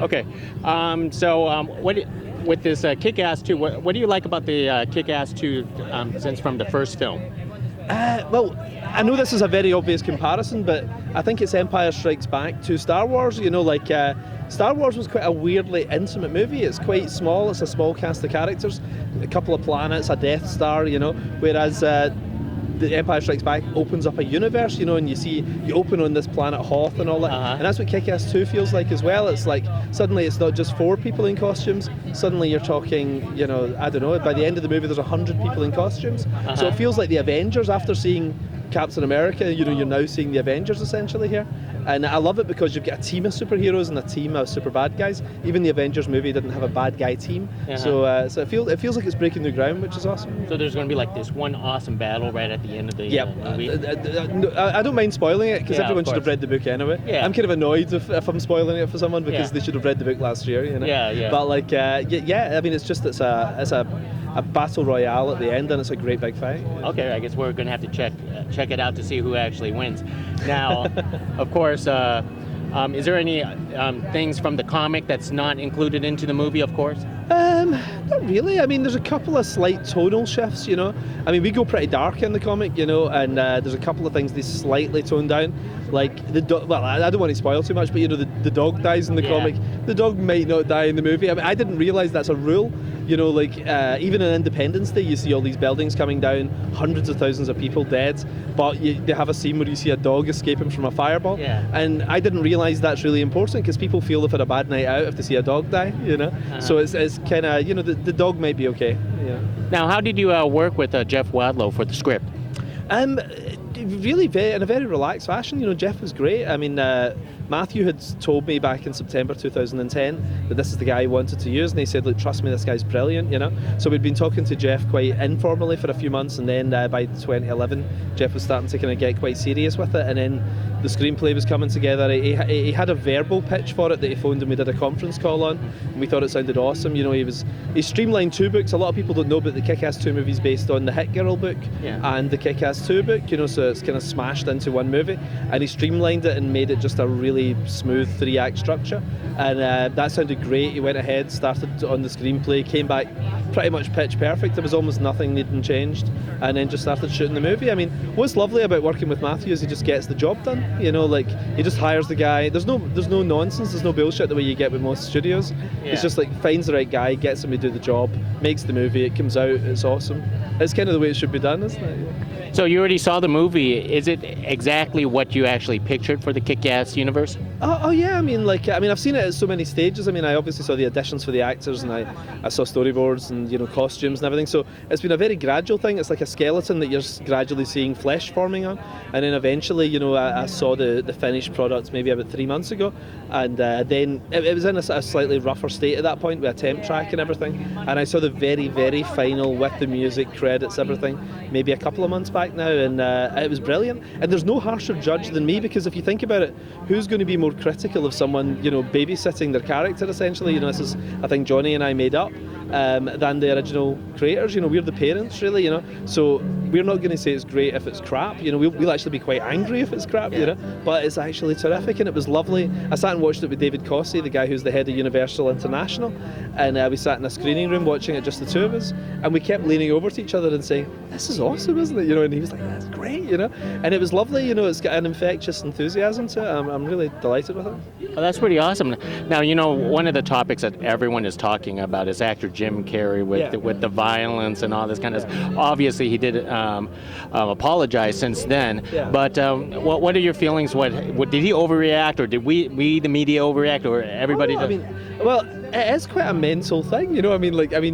Okay. With this Kick-Ass 2, what do you like about the Kick-Ass 2 since from the first film? Well, I know this is a very obvious comparison, but I think it's Empire Strikes Back to Star Wars. Star Wars was quite a weirdly intimate movie. It's quite small. It's a small cast of characters, a couple of planets, a Death Star. Whereas the Empire Strikes Back opens up a universe. And you open on this planet Hoth and all that. And that's what Kick-Ass 2 feels like as well. It's like suddenly it's not just 4 people in costumes. Suddenly you're talking, I don't know, by the end of the movie there's 100 people in costumes. So it feels like the Avengers after seeing Captain America. You're now seeing the Avengers essentially here. And I love it because you've got a team of superheroes and a team of super bad guys. Even the Avengers movie didn't have a bad guy team. So it feels like it's breaking new ground, which is awesome. So there's going to be like this one awesome battle right at the end of the movie? I don't mind spoiling it because everyone should have read the book anyway. Yeah. I'm kind of annoyed if I'm spoiling it for someone because they should have read the book last year. Yeah. But I mean, it's a battle royale at the end, and it's a great big fight. Okay, I guess we're going to have to check it out to see who actually wins. Now, of course, is there any things from the comic that's not included into the movie, of course? Not really. I mean, there's a couple of slight tonal shifts, I mean, we go pretty dark in the comic, and there's a couple of things they slightly tone down. Like I don't want to spoil too much, but the dog dies in the comic. The dog might not die in the movie. I mean, I didn't realise that's a rule. Even in Independence Day, you see all these buildings coming down, hundreds of thousands of people dead, but they have a scene where you see a dog escaping from a fireball. And I didn't realise that's really important because people feel they've had a bad night out if they see a dog die, So it's kind of, the dog might be okay. Now, how did you work with Jeff Wadlow for the script? Really, in a very relaxed fashion. Jeff was great. I mean, Matthew had told me back in September 2010 that this is the guy he wanted to use, and he said, look, trust me, this guy's brilliant, So we'd been talking to Jeff quite informally for a few months, and then by 2011, Jeff was starting to kind of get quite serious with it, and then the screenplay was coming together. He had a verbal pitch for it that he phoned and we did a conference call on, and we thought it sounded awesome. He streamlined 2 books. A lot of people don't know, but the Kick-Ass 2 movie is based on the Hit Girl book and the Kick-Ass 2 book, so it's kind of smashed into one movie, and he streamlined it and made it just a really smooth 3-act structure, and that sounded great. He went ahead, started on the screenplay, came back pretty much pitch perfect. There was almost nothing needing changed, and then just started shooting the movie. I mean, what's lovely about working with Matthew is he just gets the job done. He just hires the guy. There's no nonsense, there's no bullshit the way you get with most studios. It's just like finds the right guy, gets him to do the job, makes the movie, it comes out, it's awesome. It's kind of the way it should be done, isn't it? So you already saw the movie. Is it exactly what you actually pictured for the Kick-Ass universe? Oh yeah, I mean, I've seen it at so many stages. I mean, I obviously saw the auditions for the actors, and I saw storyboards and costumes and everything. So it's been a very gradual thing. It's like a skeleton that you're gradually seeing flesh forming on, and then eventually, I saw the finished product maybe about 3 months ago, and then it was in a slightly rougher state at that point with a temp track and everything. And I saw the very, very final with the music, credits, everything, maybe a couple of months back now, and it was brilliant. And there's no harsher judge than me, because if you think about it, who's going to be more critical of someone babysitting their character essentially? This is a thing Johnny and I made up, than the original creators. We're the parents really, so we're not going to say it's great if it's crap. We'll actually be quite angry if it's crap, but it's actually terrific, and it was lovely. I sat and watched it with David Cossey, the guy who's the head of Universal International, and we sat in a screening room watching it, just the 2 of us, and we kept leaning over to each other and saying, this is awesome, isn't it? And he was like, that's great, and it was lovely. It's got an infectious enthusiasm to it. I'm really delighted with it. Oh, that's pretty awesome. Now, one of the topics that everyone is talking about is actor Jim Carrey with the violence and all this kind of stuff. Obviously, he did apologize since then. But what are your feelings? What did he overreact, or did we the media overreact, or everybody? It is quite a mental thing,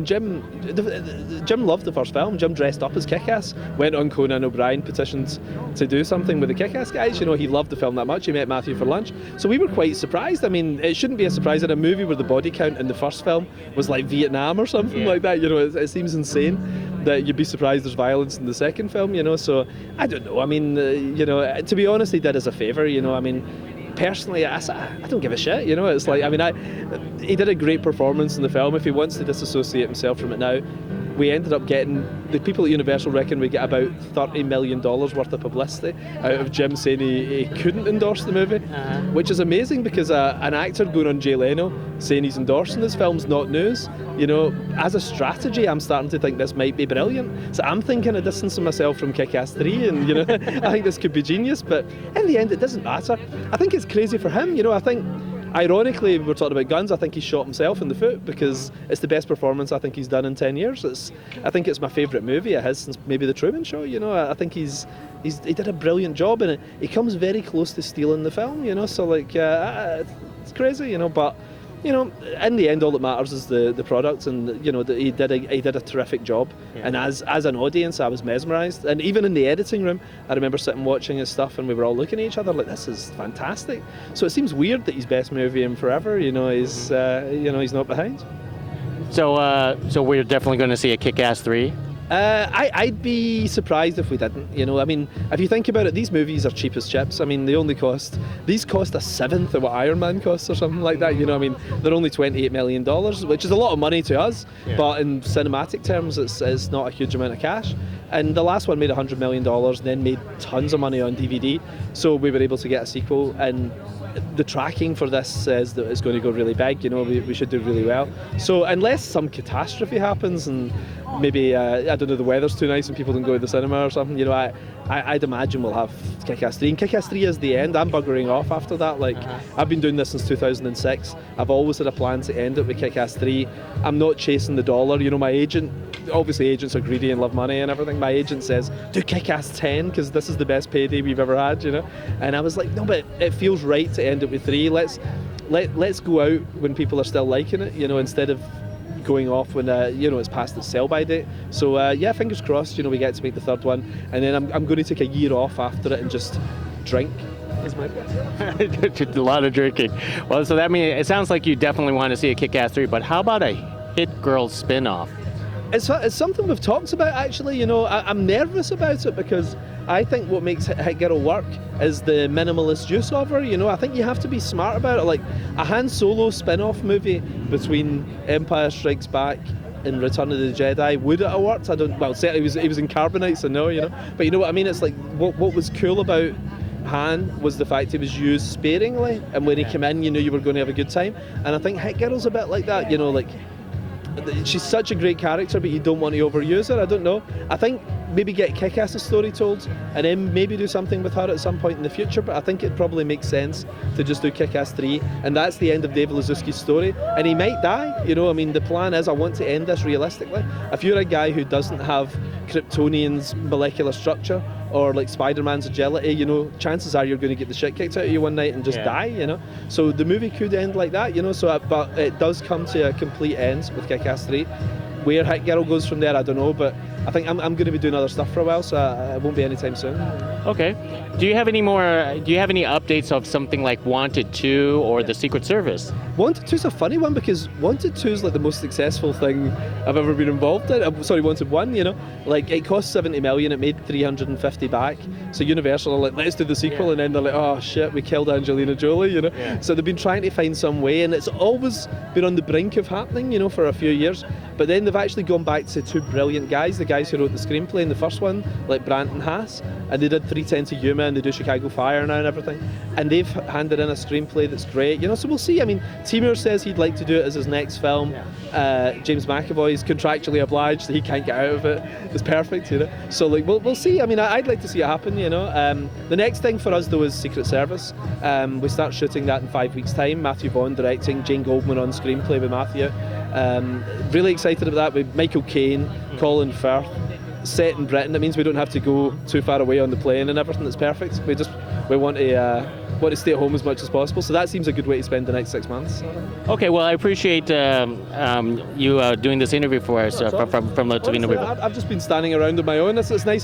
Jim loved the first film. Jim dressed up as Kick-Ass, went on Conan O'Brien, petitioned to do something with the Kick-Ass guys. He loved the film that much. He met Matthew for lunch, so we were quite surprised. I mean, it shouldn't be a surprise in a movie where the body count in the first film was like Vietnam or something like that. It seems insane that you'd be surprised there's violence in the second film. So I don't know. I mean, to be honest, he did us a favour. I mean, personally, I don't give a shit. It's like, I mean, he did a great performance in the film. If he wants to disassociate himself from it now, we ended up getting, the people at Universal reckon we get about $30 million worth of publicity out of Jim saying he couldn't endorse the movie, which is amazing because an actor going on Jay Leno saying he's endorsing this film's not news. You know, as a strategy, I'm starting to think this might be brilliant. So I'm thinking of distancing myself from Kick-Ass 3 and, you know, I think this could be genius, but in the end it doesn't matter. I think it's crazy for him, you know, I think ironically, we're talking about guns, I think he shot himself in the foot because it's the best performance I think he's done in 10 years. I think it's my favourite movie of his since maybe The Truman Show, you know. I think he did a brilliant job in it. He comes very close to stealing the film, you know, so like, it's crazy, you know, but, you know, in the end, all that matters is the product, and you know he did a terrific job. Yeah. And as an audience, I was mesmerised. And even in the editing room, I remember sitting watching his stuff, and we were all looking at each other like, "This is fantastic." So it seems weird that his best movie in forever, you know, he's not behind. So we're definitely going to see a Kick-Ass 3. I'd be surprised if we didn't. You know, I mean, if you think about it, these movies are cheap as chips. I mean, these cost a seventh of what Iron Man costs or something like that. You know, I mean, they're only $28 million, which is a lot of money to us, but in cinematic terms, it's not a huge amount of cash. And the last one made $100 million, then made tons of money on DVD. So we were able to get a sequel, and the tracking for this says that it's going to go really big. You know, we should do really well. So unless some catastrophe happens and maybe I don't know, the weather's too nice and people don't go to the cinema or something, you know, I'd imagine we'll have Kick-Ass 3. And Kick-Ass 3 is the end. I'm buggering off after that. Like, I've been doing this since 2006. I've always had a plan to end it with Kick-Ass 3. I'm not chasing the dollar. You know, my agent, obviously agents are greedy and love money and everything. My agent says, do Kick-Ass 10 because this is the best payday we've ever had, you know. And I was like, no, but it feels right to end it with 3. Let's go out when people are still liking it, you know, instead of going off when you know, it's past its sell-by date. So yeah, fingers crossed, you know, we get to make the third one, and then I'm going to take a year off after it and just drink. Is my a lot of drinking. Well, so that means it sounds like you definitely want to see a Kick-Ass 3, but how about a Hit Girl spin-off? It's something we've talked about, actually. You know, I'm nervous about it because I think what makes Hit Girl work is the minimalist use of her. You know, I think you have to be smart about it. Like a Han Solo spin-off movie between Empire Strikes Back and Return of the Jedi, would it have worked? I don't. Well, certainly he was in Carbonite, so no, you know. But you know what I mean? It's like what was cool about Han was the fact he was used sparingly, and when he came in, you knew you were going to have a good time. And I think Hit Girl's a bit like that. You know, like, she's such a great character, but you don't want to overuse her. I don't know. I think maybe get Kick-Ass's story told, and then maybe do something with her at some point in the future. But I think it probably makes sense to just do Kick-Ass 3, and that's the end of Dave Lazuski's story. And he might die. You know, I mean, the plan is I want to end this realistically. If you're a guy who doesn't have Kryptonian's molecular structure or like Spider-Man's agility, you know, chances are you're going to get the shit kicked out of you one night and just die, you know. So the movie could end like that, you know. So, but it does come to a complete end with Kick-Ass 3. Where Hit Girl goes from there, I don't know, but I think I'm going to be doing other stuff for a while, so it won't be anytime soon. Okay. Do you have any updates of something like Wanted 2 or The Secret Service? Wanted 2 is a funny one because Wanted 2 is like the most successful thing I've ever been involved in. Sorry, Wanted 1, you know. Like, it cost 70 million, it made 350 back. So Universal are like, let's do the sequel, and then they're like, oh shit, we killed Angelina Jolie, you know. Yeah. So they've been trying to find some way, and it's always been on the brink of happening, you know, for a few years. But then they've actually gone back to two brilliant guys, the guys who wrote the screenplay in the first one, like Brandt and Haas, and they did 310 to Yuma, and they do Chicago Fire now and everything, and they've handed in a screenplay that's great, you know. So we'll see. I mean, Timur says he'd like to do it as his next film. James McAvoy is contractually obliged, he can't get out of it. It's perfect, you know. So like we'll see. I mean, I'd like to see it happen, you know. The next thing for us though is Secret Service. We start shooting that in 5 weeks' time. Matthew Vaughn directing, Jane Goldman on screenplay with Matthew. Really excited about that with Michael Caine, Colin Firth. Set in Britain, that means we don't have to go too far away on the plane and everything. That's perfect. We want to stay at home as much as possible, so that seems a good way to spend the next 6 months. Okay, well, I appreciate you doing this interview for us from Latino-Review. I've just been standing around on my own. It's nice having